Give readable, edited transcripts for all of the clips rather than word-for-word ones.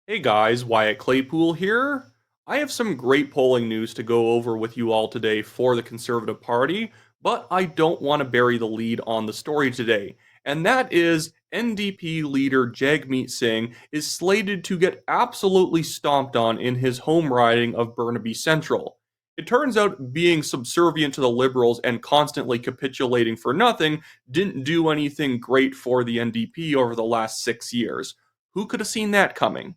Hey guys, Wyatt Claypool here. I have some great polling news to go over with you all today for the Conservative Party, but I don't want to bury the lead on the story today. And that is NDP leader Jagmeet Singh is slated to get absolutely stomped on in his home riding of Burnaby Central. It turns out being subservient to the Liberals and constantly capitulating for nothing didn't do anything great for the NDP over the last 6 years. Who could have seen that coming?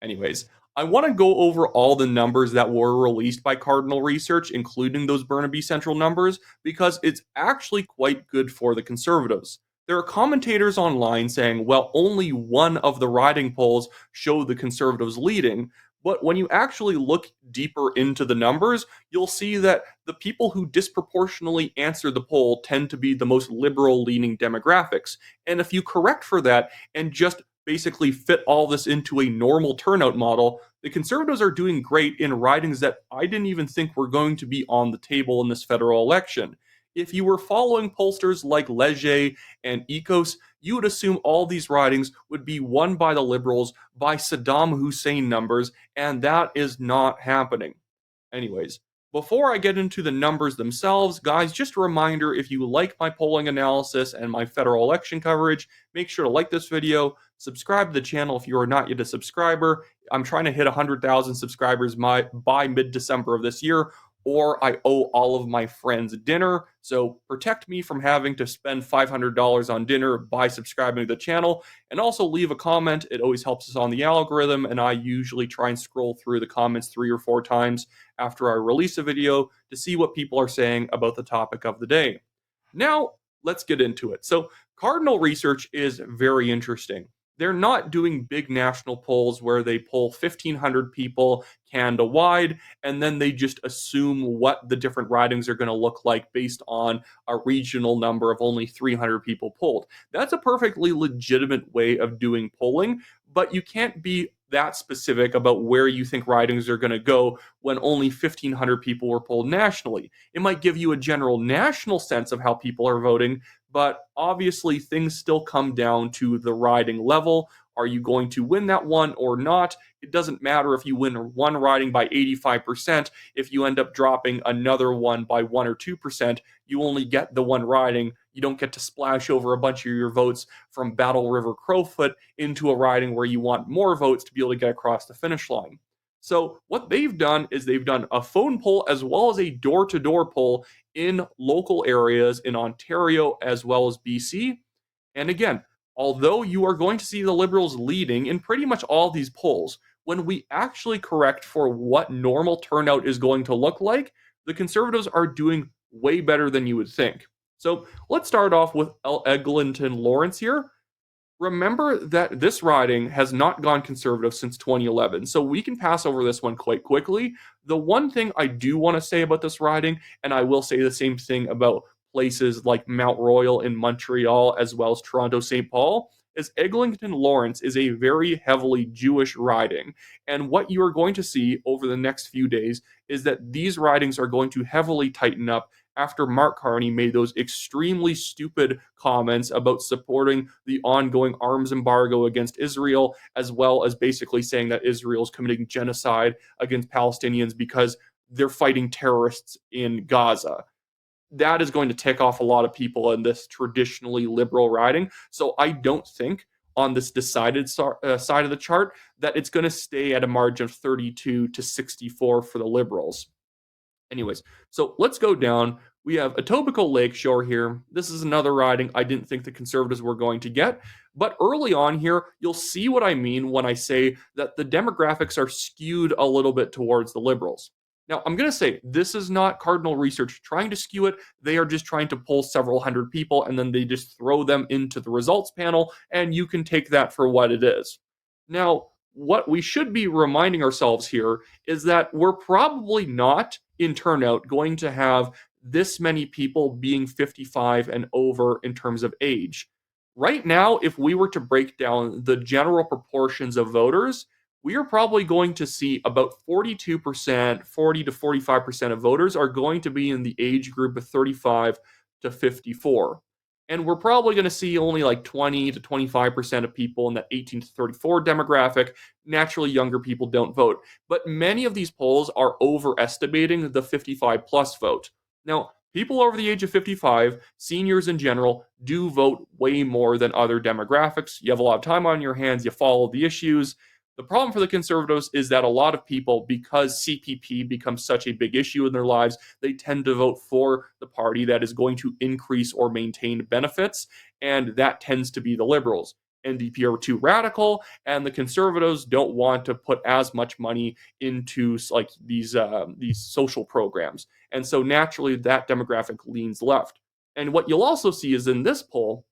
Anyways, I want to go over all the numbers that were released by Cardinal Research, including those Burnaby Central numbers, because it's actually quite good for the Conservatives. There are commentators online saying, well, only one of the riding polls show the Conservatives leading. But when you actually look deeper into the numbers, you'll see that the people who disproportionately answer the poll tend to be the most liberal leaning demographics. And if you correct for that and just basically fit all this into a normal turnout model, the Conservatives are doing great in ridings that I didn't even think were going to be on the table in this federal election. If you were following pollsters like Leger and Ecos, you would assume all these ridings would be won by the Liberals by Saddam Hussein numbers, and that is not happening. Anyways, before I get into the numbers themselves, guys, just a reminder, if you like my polling analysis and my federal election coverage, make sure to like this video, subscribe to the channel if you are not yet a subscriber. I'm trying to hit 100,000 subscribers by mid-December of this year, or I owe all of my friends dinner. So protect me from having to spend $500 on dinner by subscribing to the channel. And also leave a comment. It always helps us on the algorithm, and I usually try and scroll through the comments 3 or 4 times after I release a video to see what people are saying about the topic of the day. Now, let's get into it. So, Cardinal Research is very interesting. They're not doing big national polls where they poll 1,500 people Canada wide, and then they just assume what the different ridings are going to look like based on a regional number of only 300 people polled. That's a perfectly legitimate way of doing polling, but you can't be that specific about where you think ridings are going to go when only 1,500 people were polled nationally. It might give you a general national sense of how people are voting, but obviously things still come down to the riding level. Are you going to win that one or not? It doesn't matter if you win one riding by 85%. If you end up dropping another one by 1 or 2%, you only get the one riding. You don't get to splash over a bunch of your votes from Battle River Crowfoot into a riding where you want more votes to be able to get across the finish line. So, what they've done is they've done a phone poll as well as a door to door poll in local areas in Ontario as well as BC. And again, although you are going to see the Liberals leading in pretty much all these polls, when we actually correct for what normal turnout is going to look like, the Conservatives are doing way better than you would think. So let's start off with Eglinton-Lawrence here. Remember that this riding has not gone conservative since 2011, so we can pass over this one quite quickly. The one thing I do want to say about this riding, and I will say the same thing about places like Mount Royal in Montreal as well as Toronto St. Paul, is Eglinton-Lawrence is a very heavily Jewish riding. And what you are going to see over the next few days is that these ridings are going to heavily tighten up after Mark Carney made those extremely stupid comments about supporting the ongoing arms embargo against Israel, as well as basically saying that Israel is committing genocide against Palestinians because they're fighting terrorists in Gaza. That is going to tick off a lot of people in this traditionally liberal riding. So I don't think on this decided side of the chart that it's going to stay at a margin of 32 to 64 for the liberals. Anyways, so let's go down. We have Etobicoke Lakeshore here. This is another riding I didn't think the Conservatives were going to get. But early on here, you'll see what I mean when I say that the demographics are skewed a little bit towards the Liberals. Now, I'm going to say this is not Cardinal Research trying to skew it. They are just trying to pull several hundred people and then they just throw them into the results panel, and you can take that for what it is. Now, what we should be reminding ourselves here is that we're probably not in turnout going to have this many people being 55 and over in terms of age. Right now, if we were to break down the general proportions of voters, we are probably going to see about 42%, 40 to 45% of voters are going to be in the age group of 35 to 54. And we're probably going to see only like 20 to 25% of people in that 18 to 34 demographic. Naturally, younger people don't vote. But many of these polls are overestimating the 55 plus vote. Now, people over the age of 55, seniors in general, do vote way more than other demographics. You have a lot of time on your hands, you follow the issues. The problem for the conservatives is that a lot of people, because CPP becomes such a big issue in their lives, they tend to vote for the party that is going to increase or maintain benefits, and that tends to be the Liberals. NDP are too radical, and the Conservatives don't want to put as much money into like these social programs, and so naturally that demographic leans left. And what you'll also see is in this poll,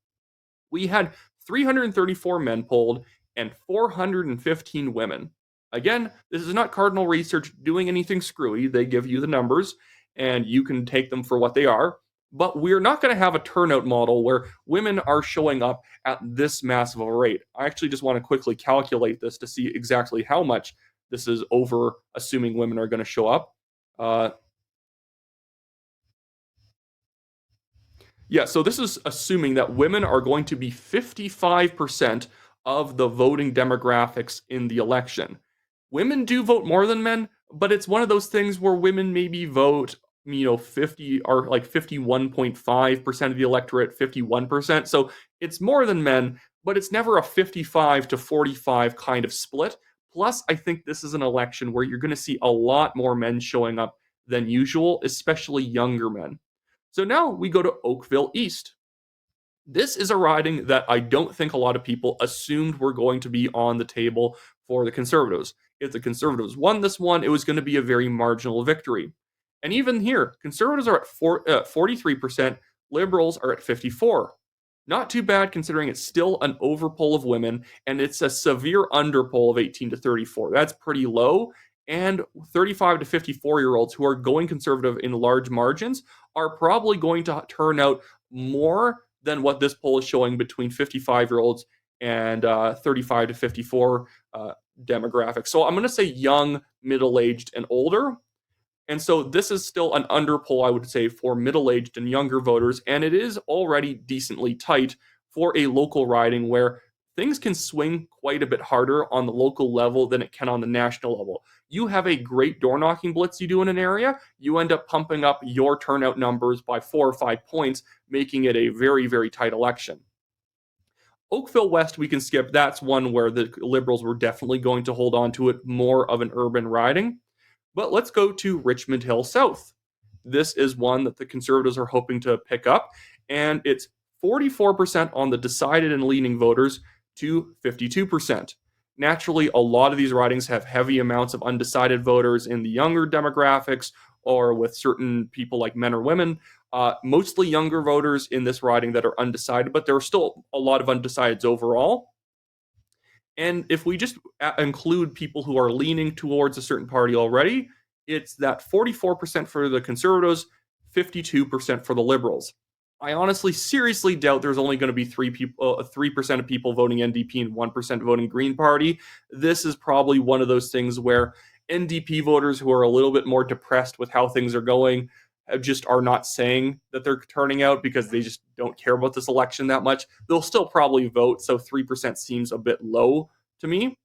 we had 334 men polled and 415 women. Again, this is not Cardinal Research doing anything screwy. They give you the numbers and you can take them for what they are. But we're not going to have a turnout model where women are showing up at this massive of a rate. I actually just want to quickly calculate this to see exactly how much this is over, assuming women are going to show up. Uh, Yeah, so this is assuming that women are going to be 55% of the voting demographics in the election. Women do vote more than men, but it's one of those things where women maybe vote, 50 or like 51.5% of the electorate, 51%. So it's more than men, but it's never a 55 to 45 kind of split. Plus, I think this is an election where you're going to see a lot more men showing up than usual, especially younger men. So now we go to Oakville East. This is a riding that I don't think a lot of people assumed were going to be on the table for the Conservatives. If the Conservatives won this one, it was going to be a very marginal victory. And even here, Conservatives are at 43%, Liberals are at 54%. Not too bad considering it's still an overpoll of women and it's a severe underpoll of 18 to 34. That's pretty low. And 35 to 54-year-olds who are going conservative in large margins are probably going to turn out more than what this poll is showing between 55-year-olds and 35 to 54 demographics. So I'm going to say young, middle-aged, and older. And so this is still an underpoll, I would say, for middle-aged and younger voters, and it is already decently tight for a local riding where things can swing quite a bit harder on the local level than it can on the national level. You have a great door knocking blitz you do in an area, you end up pumping up your turnout numbers by 4 or 5 points, making it a very, very tight election. Oakville West, we can skip. That's one where the Liberals were definitely going to hold on to it, more of an urban riding. But let's go to Richmond Hill South. This is one that the Conservatives are hoping to pick up, and it's 44% on the decided and leaning voters to 52%. Naturally, a lot of these ridings have heavy amounts of undecided voters in the younger demographics or with certain people like men or women. Mostly younger voters in this riding that are undecided, but there are still a lot of undecideds overall. And if we just include people who are leaning towards a certain party already, it's that 44% for the Conservatives, 52% for the Liberals. I honestly, seriously doubt there's only going to be 3% of people voting NDP and 1% voting Green Party. This is probably one of those things where NDP voters who are a little bit more depressed with how things are going just are not saying that they're turning out because they just don't care about this election that much. They'll still probably vote, so 3% seems a bit low to me.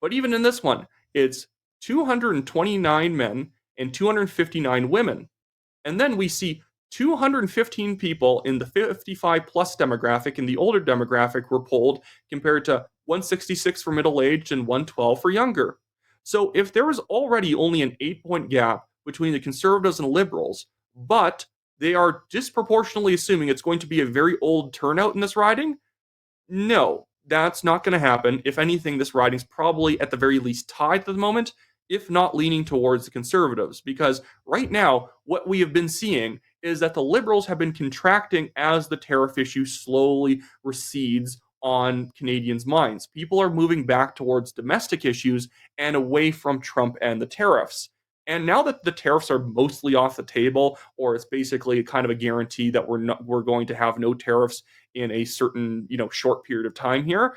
But even in this one, it's 229 men and 259 women. And then we see 215 people in the 55 plus demographic and the older demographic were polled compared to 166 for middle aged and 112 for younger. So if there was already only an 8-point gap between the Conservatives and Liberals, but they are disproportionately assuming it's going to be a very old turnout in this riding, no, that's not going to happen. If anything, this riding's probably at the very least tied at the moment, if not leaning towards the Conservatives. Because right now, what we have been seeing is that the Liberals have been contracting as the tariff issue slowly recedes on Canadians' minds. People are moving back towards domestic issues and away from Trump and the tariffs. And now that the tariffs are mostly off the table, or it's basically kind of a guarantee that we're going to have no tariffs in a certain short period of time here,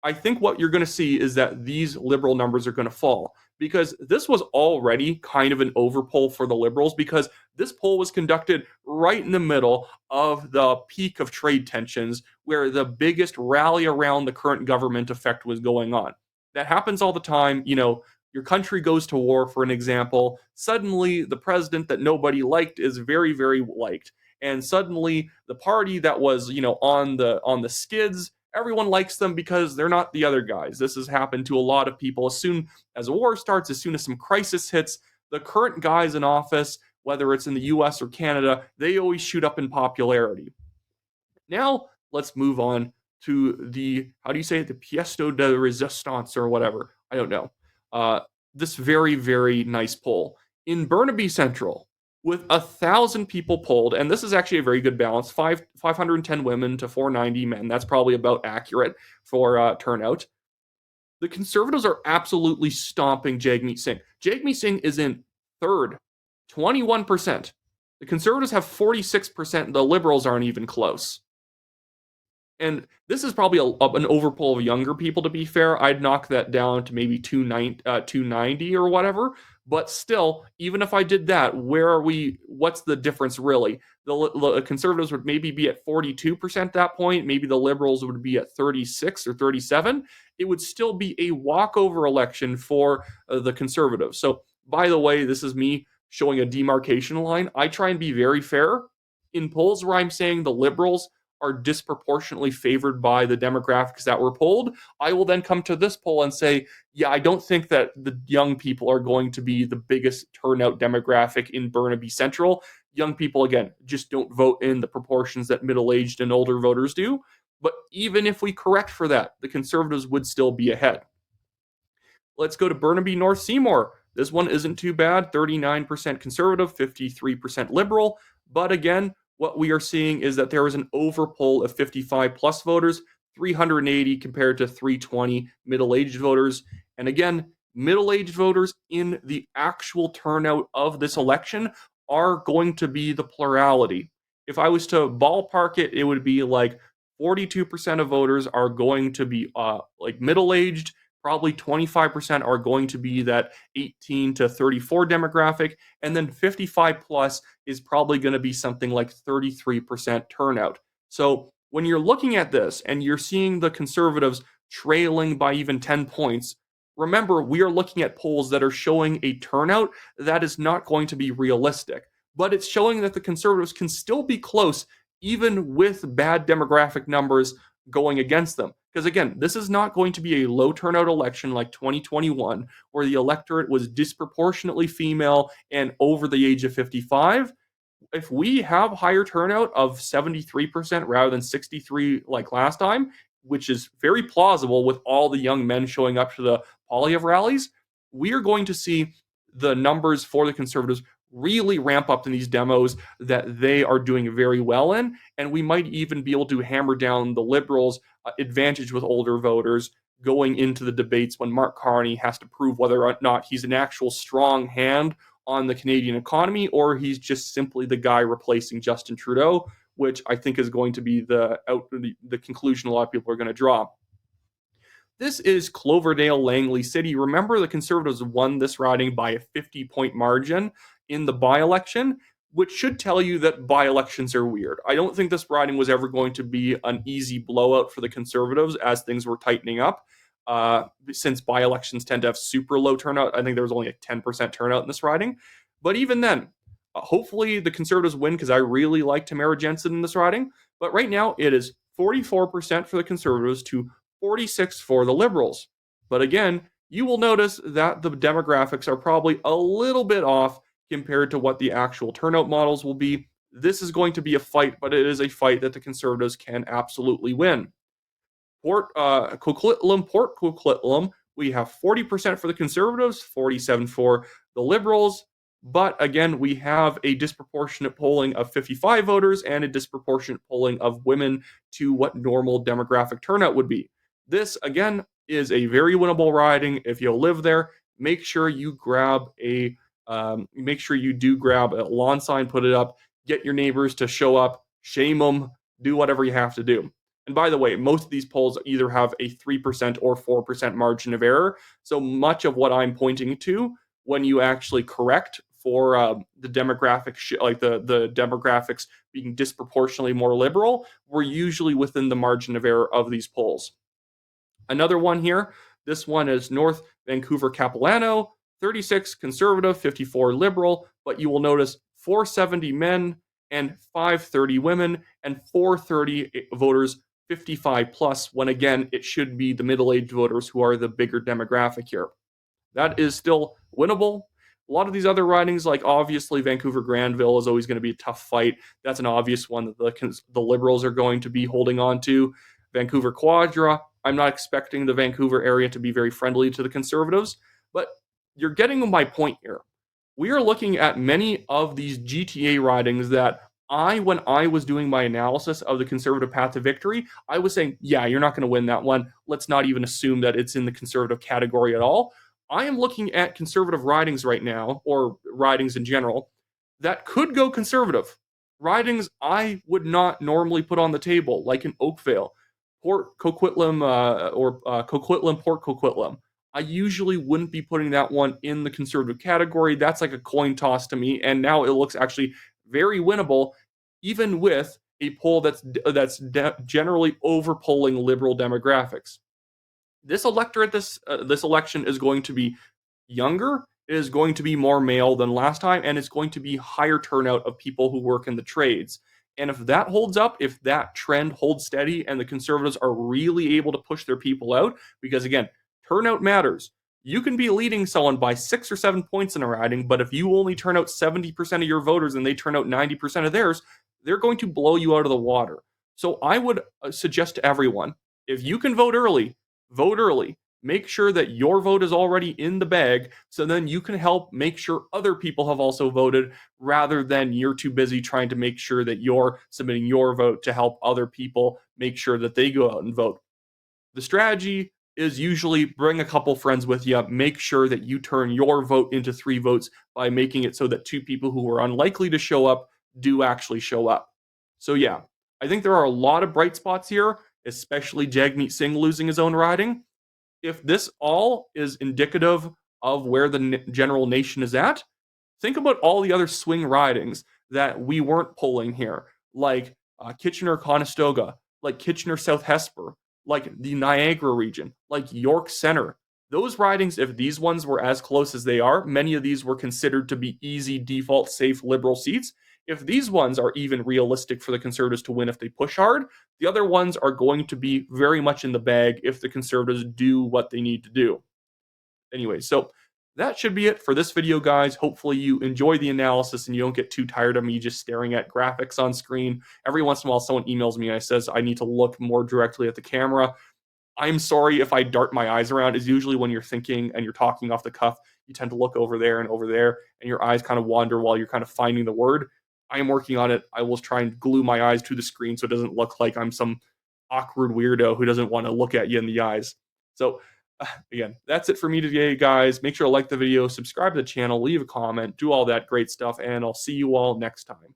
I think what you're going to see is that these Liberal numbers are going to fall because this was already kind of an overpoll for the Liberals because this poll was conducted right in the middle of the peak of trade tensions where the biggest rally around the current government effect was going on. That happens all the time. Your country goes to war, for an example. Suddenly, the president that nobody liked is very, very liked. And suddenly, the party that was, on the skids, everyone likes them because they're not the other guys. This has happened to a lot of people. As soon as a war starts, as soon as some crisis hits, the current guys in office, whether it's in the US or Canada, they always shoot up in popularity. Now, let's move on to the, how do you say it, the pièce de résistance or whatever. I don't know. Uh, this very, very nice poll. In Burnaby Central, with 1,000 people polled, and this is actually a very good balance, 510 women to 490 men. That's probably about accurate for turnout. The Conservatives are absolutely stomping Jagmeet Singh. Jagmeet Singh is in third, 21%. The Conservatives have 46%. The Liberals aren't even close. And this is probably an overpull of younger people, to be fair. I'd knock that down to maybe 290 or whatever. But still, even if I did that, where are we? What's the difference really? The Conservatives would maybe be at 42% at that point. Maybe the Liberals would be at 36 or 37. It would still be a walkover election for the Conservatives. So, by the way, this is me showing a demarcation line. I try and be very fair. In polls where I'm saying the Liberals are disproportionately favored by the demographics that were polled, I will then come to this poll and say, yeah, I don't think that the young people are going to be the biggest turnout demographic in Burnaby Central. Young people, again, just don't vote in the proportions that middle-aged and older voters do. But even if we correct for that, the Conservatives would still be ahead. Let's go to Burnaby North Seymour. This one isn't too bad, 39% Conservative, 53% Liberal. But again, what we are seeing is that there is an overpoll of 55 plus voters, 380 compared to 320 middle-aged voters. And again, middle-aged voters in the actual turnout of this election are going to be the plurality. If I was to ballpark it, it would be like 42% of voters are going to be like middle-aged, probably 25% are going to be that 18 to 34 demographic, and then 55 plus is probably going to be something like 33% turnout. So when you're looking at this and you're seeing the Conservatives trailing by even 10 points, remember we are looking at polls that are showing a turnout that is not going to be realistic, but it's showing that the Conservatives can still be close even with bad demographic numbers going against them. Because again, this is not going to be a low turnout election like 2021, where the electorate was disproportionately female and over the age of 55. If we have higher turnout of 73% rather than 63 like last time, which is very plausible with all the young men showing up to the Poilievre rallies, we are going to see the numbers for the Conservatives really ramp up in these demos that they are doing very well in. And we might even be able to hammer down the Liberals' advantage with older voters going into the debates when Mark Carney has to prove whether or not he's an actual strong hand on the Canadian economy or he's just simply the guy replacing Justin Trudeau, which I think is going to be the conclusion a lot of people are going to draw. This is Cloverdale Langley City. Remember, the Conservatives won this riding by a 50-point margin in the by-election, which should tell you that by-elections are weird. I don't think this riding was ever going to be an easy blowout for the Conservatives as things were tightening up. Since by-elections tend to have super low turnout, I think there was only a 10% turnout in this riding. But even then, hopefully the Conservatives win because I really like Tamara Jensen in this riding. But right now, it is 44% for the Conservatives to 46 for the Liberals. But again, you will notice that the demographics are probably a little bit off compared to what the actual turnout models will be. This is going to be a fight, but it is a fight that the Conservatives can absolutely win. Port Coquitlam, we have 40% for the Conservatives, 47 for the Liberals. But again, we have a disproportionate polling of 55 voters and a disproportionate polling of women to what normal demographic turnout would be. This, again, is a very winnable riding. If you live there, make sure you do grab a lawn sign, put it up, get your neighbors to show up, shame them, do whatever you have to do. And by the way, most of these polls either have a 3% or 4% margin of error. So much of what I'm pointing to, when you actually correct for the demographic, like the demographics being disproportionately more liberal, we're usually within the margin of error of these polls. Another one here, this one is North Vancouver Capilano, 36 conservative, 54 liberal, but you will notice 470 men and 530 women and 430 voters 55 plus, when again, it should be the middle-aged voters who are the bigger demographic here. That is still winnable. A lot of these other ridings, like obviously Vancouver Granville, is always going to be a tough fight. That's an obvious one that the Liberals are going to be holding on to. Vancouver Quadra, I'm not expecting the Vancouver area to be very friendly to the Conservatives, but you're getting my point here. We are looking at many of these GTA ridings that when I was doing my analysis of the Conservative path to victory, I was saying, yeah, you're not going to win that one. Let's not even assume that it's in the Conservative category at all. I am looking at Conservative ridings right now, or ridings in general, that could go Conservative. Ridings I would not normally put on the table, like in Oakville, Port Coquitlam, or Coquitlam, Port Coquitlam. I usually wouldn't be putting that one in the Conservative category. That's like a coin toss to me, and now it looks actually very winnable, even with a poll that's generally overpolling Liberal demographics. This electorate, this election is going to be younger. It is going to be more male than last time, and it's going to be higher turnout of people who work in the trades. And if that holds up, if that trend holds steady, and the Conservatives are really able to push their people out, because again, turnout matters. You can be leading someone by 6 or 7 points in a riding, but if you only turn out 70% of your voters and they turn out 90% of theirs, they're going to blow you out of the water. So I would suggest to everyone, if you can vote early, vote early. Make sure that your vote is already in the bag, so then you can help make sure other people have also voted, rather than you're too busy trying to make sure that you're submitting your vote to help other people make sure that they go out and vote. The strategy is usually bring a couple friends with you. Make sure that you turn your vote into 3 votes by making it so that 2 people who are unlikely to show up do actually show up. So yeah, I think there are a lot of bright spots here, especially Jagmeet Singh losing his own riding. If this all is indicative of where the general nation is at, think about all the other swing ridings that we weren't polling here, like Kitchener-Conestoga, like Kitchener-South Hesper, like the Niagara region, like York Center. Those ridings, if these ones were as close as they are, many of these were considered to be easy, default, safe Liberal seats. If these ones are even realistic for the Conservatives to win if they push hard, the other ones are going to be very much in the bag if the Conservatives do what they need to do. Anyway, so that should be it for this video, guys. Hopefully you enjoy the analysis and you don't get too tired of me just staring at graphics on screen. Every once in a while, someone emails me and says I need to look more directly at the camera. I'm sorry if I dart my eyes around. It's usually when you're thinking and you're talking off the cuff, you tend to look over there, and your eyes kind of wander while you're kind of finding the word. I am working on it. I will try and glue my eyes to the screen so it doesn't look like I'm some awkward weirdo who doesn't want to look at you in the eyes. So again, that's it for me today, guys. Make sure to like the video, subscribe to the channel, leave a comment, do all that great stuff, and I'll see you all next time.